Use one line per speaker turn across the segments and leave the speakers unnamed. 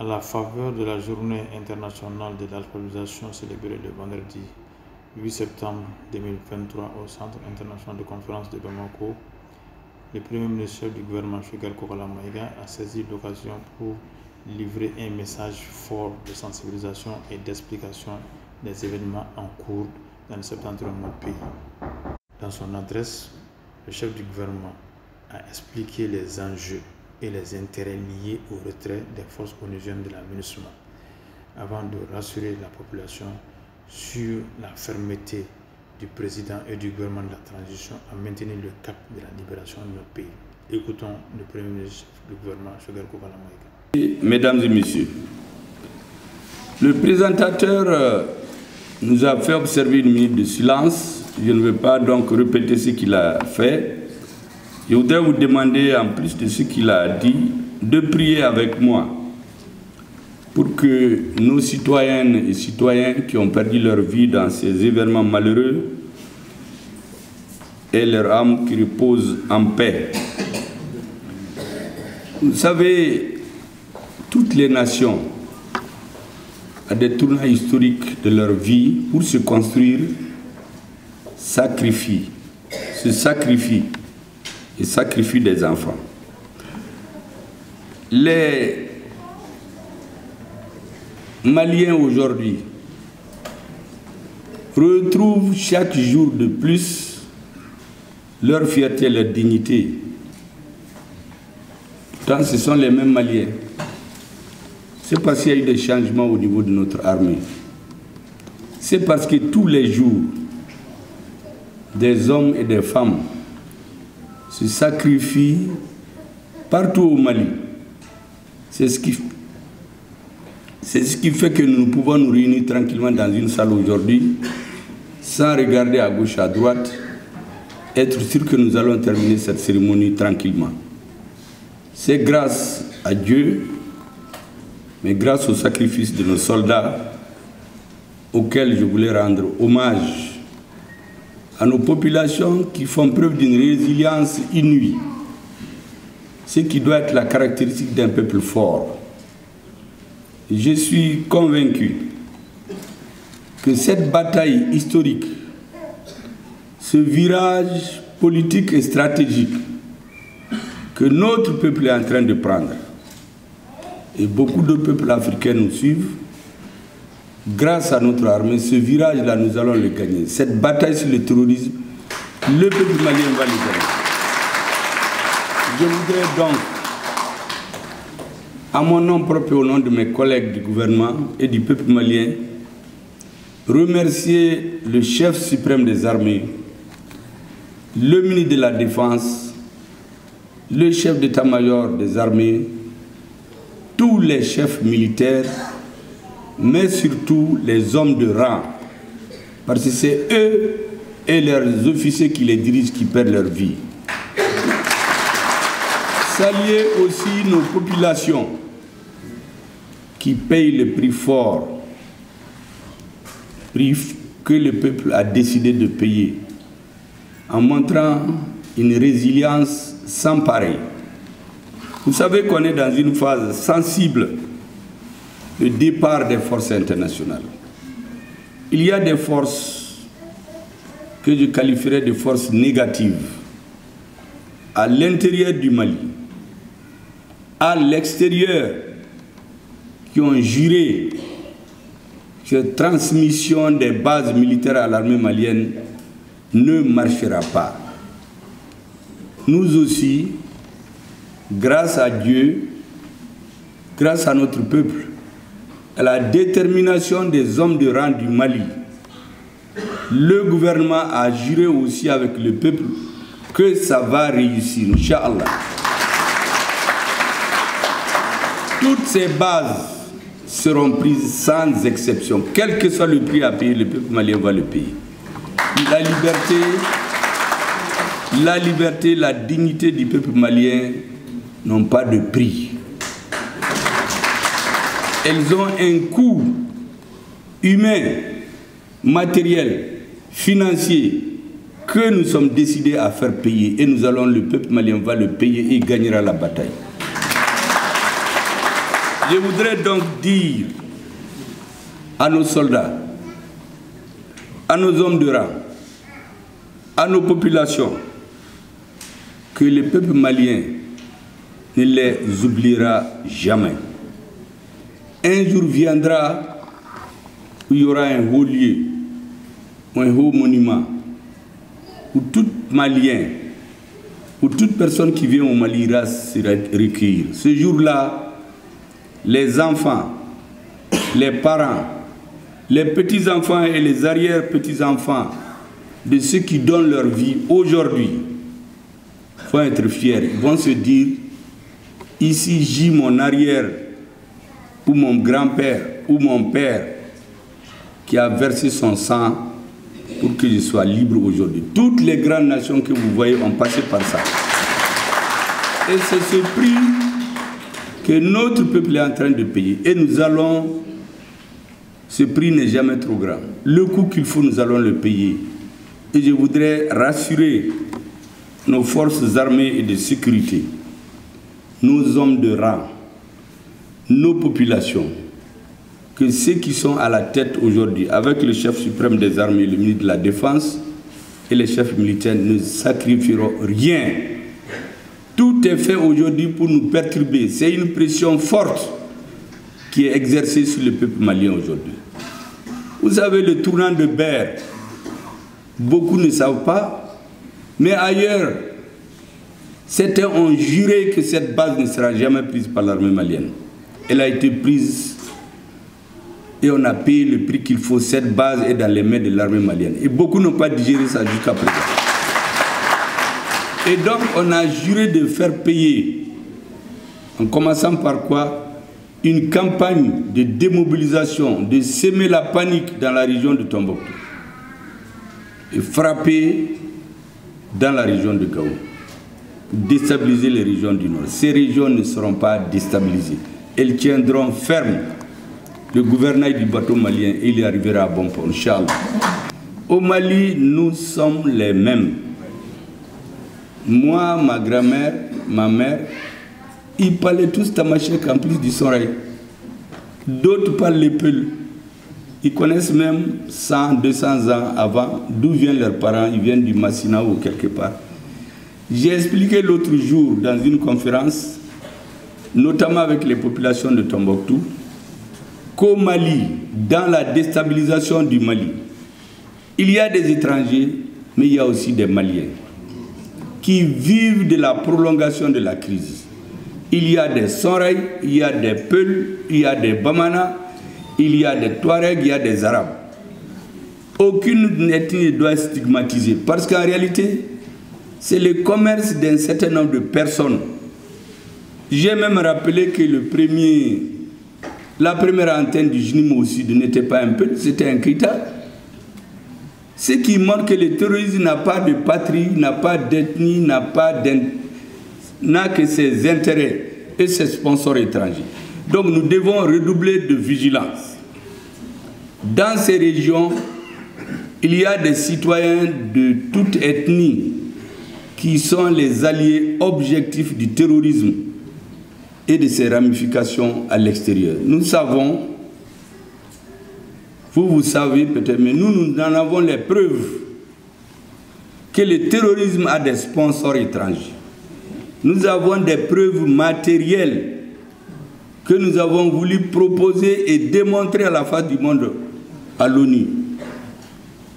À la faveur de la journée internationale de l'alphabétisation célébrée le vendredi 8 septembre 2023 au Centre international de conférence de Bamako, le Premier ministre chef du gouvernement Shogel Kokala Maïga a saisi l'occasion pour livrer un message fort de sensibilisation et d'explication des événements en cours dans le septentrion de notre pays. Dans son adresse, le chef du gouvernement a expliqué les enjeux et les intérêts liés au retrait des forces onusiennes de la MINUSMA, avant de rassurer la population sur la fermeté du président et du gouvernement de la transition à maintenir le cap de la libération de notre pays. Écoutons le Premier ministre du gouvernement, Shogel Kokala Maïga.
Mesdames et messieurs, le présentateur nous a fait observer une minute de silence. Je ne vais pas donc répéter ce qu'il a fait. Je voudrais vous demander, en plus de ce qu'il a dit, de prier avec moi pour que nos citoyennes et citoyens qui ont perdu leur vie dans ces événements malheureux aient leur âme qui repose en paix. Vous savez, toutes les nations, à des tournants historiques de leur vie, pour se construire, se sacrifient et sacrifient des enfants. Les Maliens aujourd'hui retrouvent chaque jour de plus leur fierté et leur dignité. Pourtant, ce sont les mêmes Maliens. C'est parce qu'il y a eu des changements au niveau de notre armée. C'est parce que tous les jours, des hommes et des femmes se sacrifient partout au Mali. C'est ce qui fait que nous pouvons nous réunir tranquillement dans une salle aujourd'hui, sans regarder à gauche, à droite, être sûr que nous allons terminer cette cérémonie tranquillement. C'est grâce à Dieu, mais grâce au sacrifice de nos soldats, auxquels je voulais rendre hommage, à nos populations qui font preuve d'une résilience inouïe, ce qui doit être la caractéristique d'un peuple fort. Je suis convaincu que cette bataille historique, ce virage politique et stratégique que notre peuple est en train de prendre, et beaucoup de peuples africains nous suivent, grâce à notre armée, ce virage-là, nous allons le gagner. Cette bataille sur le terrorisme, le peuple malien va le gagner. Je voudrais donc, à mon nom propre et au nom de mes collègues du gouvernement et du peuple malien, remercier le chef suprême des armées, le ministre de la Défense, le chef d'état-major des armées, tous les chefs militaires, mais surtout les hommes de rang, parce que c'est eux et leurs officiers qui les dirigent qui perdent leur vie. Saluer aussi nos populations qui payent le prix fort, prix que le peuple a décidé de payer, en montrant une résilience sans pareil. Vous savez qu'on est dans une phase sensible, le départ des forces internationales. Il y a des forces que je qualifierais de forces négatives à l'intérieur du Mali, à l'extérieur, qui ont juré que la transmission des bases militaires à l'armée malienne ne marchera pas. Nous aussi, grâce à Dieu, grâce à notre peuple, à la détermination des hommes de rang du Mali, le gouvernement a juré aussi avec le peuple que ça va réussir, Inch'Allah. Toutes ces bases seront prises sans exception. Quel que soit le prix à payer, le peuple malien va le payer. La liberté, la dignité du peuple malien n'ont pas de prix. Elles ont un coût humain, matériel, financier, que nous sommes décidés à faire payer. Et le peuple malien va le payer et gagnera la bataille. Je voudrais donc dire à nos soldats, à nos hommes de rang, à nos populations, que le peuple malien ne les oubliera jamais. Un jour viendra où il y aura un haut lieu, un haut monument, où tout Malien, où toute personne qui vient au Mali ira se recueillir. Ce jour-là, les enfants, les parents, les petits-enfants et les arrière-petits-enfants de ceux qui donnent leur vie aujourd'hui vont être fiers. Ils vont se dire, ici gît mon arrière ou mon grand-père ou mon père qui a versé son sang pour que je sois libre aujourd'hui. Toutes les grandes nations que vous voyez ont passé par ça. Et c'est ce prix que notre peuple est en train de payer. Et nous allons, ce prix n'est jamais trop grand. Le coût qu'il faut, nous allons le payer. Et je voudrais rassurer nos forces armées et de sécurité, nos hommes de rang, nos populations, que ceux qui sont à la tête aujourd'hui, avec le chef suprême des armées, le ministre de la Défense et les chefs militaires, ne sacrifieront rien. Tout est fait aujourd'hui pour nous perturber. C'est une pression forte qui est exercée sur le peuple malien aujourd'hui. Vous savez, le tournant de Ber, beaucoup ne savent pas, mais ailleurs, certains ont juré que cette base ne sera jamais prise par l'armée malienne. Elle a été prise et on a payé le prix qu'il faut. Cette base est dans les mains de l'armée malienne. Et beaucoup n'ont pas digéré ça jusqu'à présent. Et donc on a juré de faire payer, en commençant par quoi? Une campagne de démobilisation, de semer la panique dans la région de Tombouctou et frapper dans la région de Gao, déstabiliser les régions du Nord. Ces régions ne seront pas déstabilisées. Elles tiendront ferme le gouvernail du bateau malien et il y arrivera à bon port, Inch'Allah. Au Mali, nous sommes les mêmes. Moi, ma grand-mère, ma mère, ils parlaient tous tamashek en plus du Soraï. D'autres parlent les Peuls. Ils connaissent même 100, 200 ans avant d'où viennent leurs parents. Ils viennent du Massina ou quelque part. J'ai expliqué l'autre jour dans une conférence, notamment avec les populations de Tombouctou, qu'au Mali, dans la déstabilisation du Mali, il y a des étrangers, mais il y a aussi des Maliens qui vivent de la prolongation de la crise. Il y a des Soraï, il y a des Peuls, il y a des Bamana, il y a des Touaregs, il y a des Arabes. Aucune ethnie ne doit être stigmatisée parce qu'en réalité, c'est le commerce d'un certain nombre de personnes. J'ai même rappelé que la première antenne du GNIM au Sud n'était pas un Peul, c'était un Keita. Ce qui montre que le terrorisme n'a pas de patrie, n'a pas d'ethnie, n'a que ses intérêts et ses sponsors étrangers. Donc nous devons redoubler de vigilance. Dans ces régions, il y a des citoyens de toute ethnie qui sont les alliés objectifs du terrorisme et de ses ramifications à l'extérieur. Nous savons, vous savez peut-être, mais nous en avons les preuves que le terrorisme a des sponsors étrangers. Nous avons des preuves matérielles que nous avons voulu proposer et démontrer à la face du monde, à l'ONU.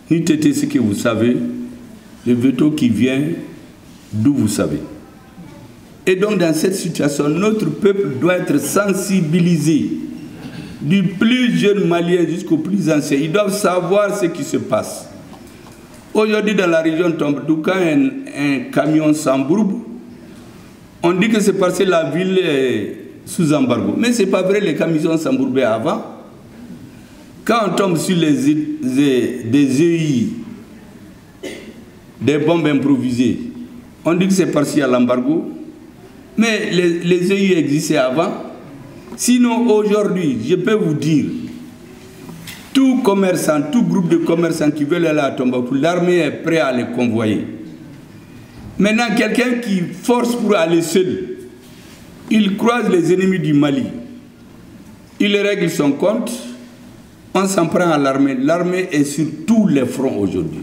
N'était ce que vous savez, le veto qui vient d'où vous savez. Et donc dans cette situation, notre peuple doit être sensibilisé, du plus jeune malien jusqu'au plus ancien. Ils doivent savoir ce qui se passe. Aujourd'hui dans la région de Tombouctou, quand un camion s'embourbe, on dit que c'est parce que la ville est sous embargo. Mais ce n'est pas vrai, les camions s'embourbaient avant. Quand on tombe sur des EI, des bombes improvisées, on dit que c'est parce qu'il y a l'embargo. Mais les EI existaient avant. Sinon, aujourd'hui, je peux vous dire, tout commerçant, tout groupe de commerçants qui veulent aller à Tombouctou, l'armée est prête à les convoyer. Maintenant, quelqu'un qui force pour aller seul, il croise les ennemis du Mali. il règle son compte, on s'en prend à l'armée. L'armée est sur tous les fronts aujourd'hui.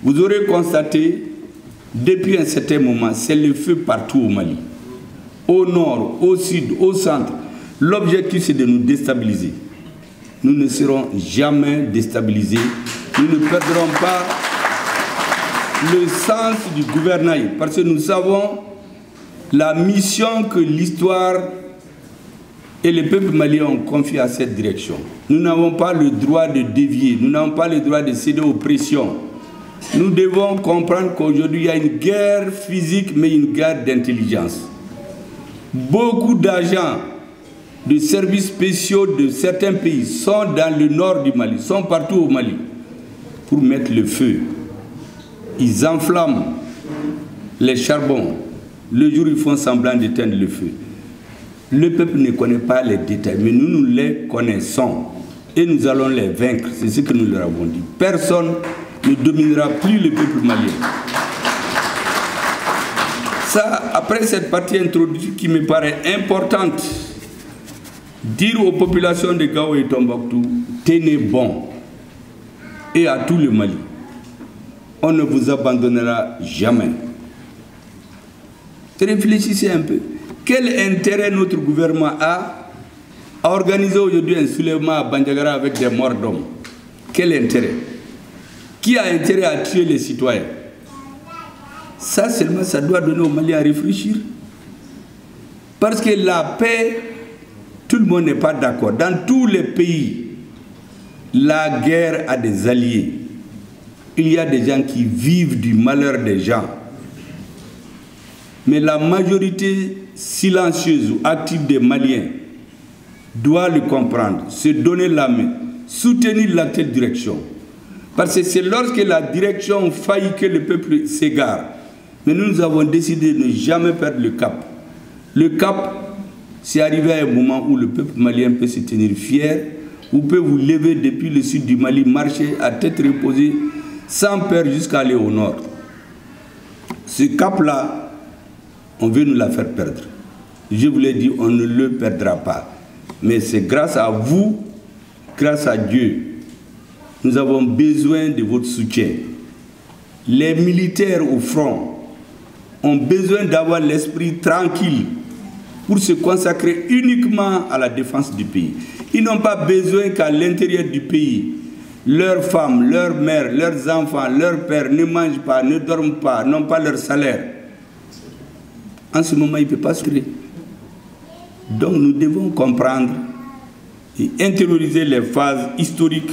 Vous aurez constaté, depuis un certain moment, c'est le feu partout au Mali. Au nord, au sud, au centre. L'objectif, c'est de nous déstabiliser. Nous ne serons jamais déstabilisés. Nous ne perdrons pas le sens du gouvernail, parce que nous savons la mission que l'histoire et le peuple malien ont confiée à cette direction. Nous n'avons pas le droit de dévier, nous n'avons pas le droit de céder aux pressions. Nous devons comprendre qu'aujourd'hui, il y a une guerre physique, mais une guerre d'intelligence. Beaucoup d'agents de services spéciaux de certains pays sont dans le nord du Mali, sont partout au Mali, pour mettre le feu. Ils enflamment les charbons. Le jour où ils font semblant d'éteindre le feu. Le peuple ne connaît pas les détails, mais nous les connaissons. Et nous allons les vaincre. C'est ce que nous leur avons dit. Personne ne dominera plus le peuple malien. Ça, après cette partie introduite qui me paraît importante, dire aux populations de Gao et Tombouctou, tenez bon. Et à tout le Mali, on ne vous abandonnera jamais. Réfléchissez un peu. Quel intérêt notre gouvernement a à organiser aujourd'hui un soulèvement à Bandiagara avec des morts d'hommes? Quel intérêt? Qui a intérêt à tuer les citoyens? Ça seulement, ça doit donner aux Maliens à réfléchir. Parce que la paix, tout le monde n'est pas d'accord. Dans tous les pays, la guerre a des alliés. Il y a des gens qui vivent du malheur des gens. Mais la majorité silencieuse ou active des Maliens doit le comprendre, se donner la main, soutenir l'actuelle direction. Parce que c'est lorsque la direction faillit que le peuple s'égare. Mais nous avons décidé de ne jamais perdre le cap. Le cap, c'est arrivé à un moment où le peuple malien peut se tenir fier, vous pouvez vous lever depuis le sud du Mali, marcher à tête reposée, sans peur jusqu'à aller au nord. Ce cap-là, on veut nous la faire perdre. Je vous l'ai dit, on ne le perdra pas. Mais c'est grâce à vous, grâce à Dieu, nous avons besoin de votre soutien. Les militaires au front ont besoin d'avoir l'esprit tranquille pour se consacrer uniquement à la défense du pays. Ils n'ont pas besoin qu'à l'intérieur du pays, leurs femmes, leurs mères, leurs enfants, leurs pères ne mangent pas, ne dorment pas, n'ont pas leur salaire. En ce moment, il ne peut pas se créer. Donc nous devons comprendre et intérioriser les phases historiques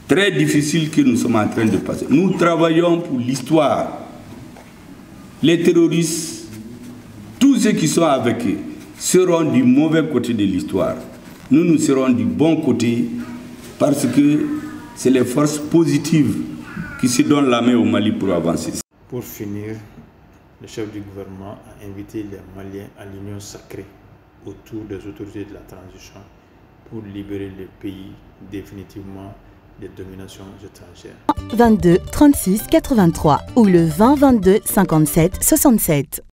très difficiles que nous sommes en train de passer. Nous travaillons pour l'histoire. Les terroristes, tous ceux qui sont avec eux, seront du mauvais côté de l'histoire. Nous serons du bon côté parce que c'est les forces positives qui se donnent la main au Mali pour avancer.
Pour finir, le chef du gouvernement a invité les Maliens à l'union sacrée autour des autorités de la transition pour libérer le pays définitivement des dominations étrangères.
22 36 83 ou le 20 22 57 67.